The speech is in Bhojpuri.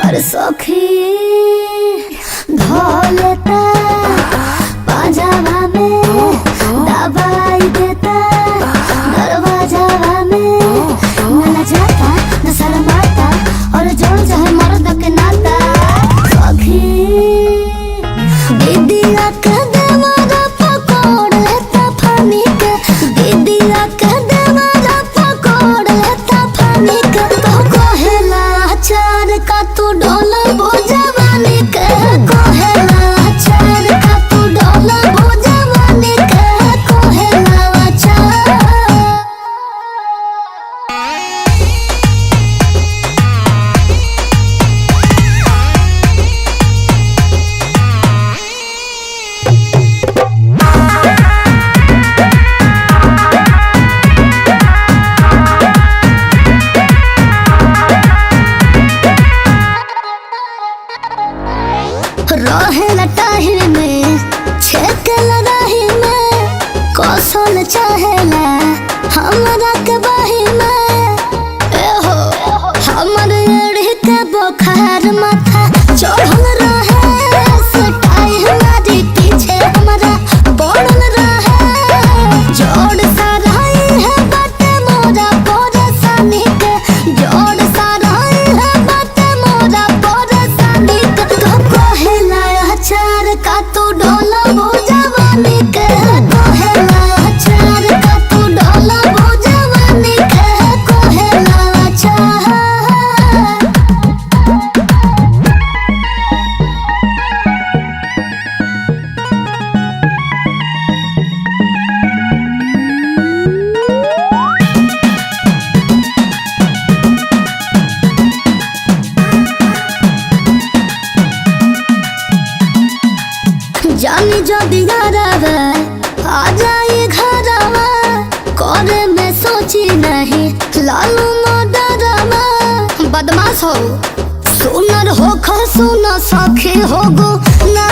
हर सखी धोलेता पाजामा में दबाई देता दरवाजा में न जाता न शर्माता और जोड़ जाए मर्द के नाता सखी दीदिया के देवरा पकड़ लेता फानी के दीदिया के देवरा पकड़ लेता फानी के तो कहेला चार का तू डोला वो जवानी के कहेला चार का तू डोला वो जवानी के कहेला चार। रहेला टाही में छेक लगाही में कौशल चाहेला हमरा के बाही में एहो हमर एड़ी के बुखार माथा चढ़ल रहे सटाई हमारी पीछे हमरा पड़ल रहे जोड़ साराई है बाटे मोरा परेशानी के जोड़ साराई है बाटे मोरा परेशानी के तो कहेला चार का तू डोला वो जवानी के कहेला चार का तू डोला वो जवानी के कहेला चार। जानी जो दियारावा आ जाए घरवा करे में सोची नहीं लालू मोडरवा बदमाश हो सुनर हो खो सुनो सखी हो गो ना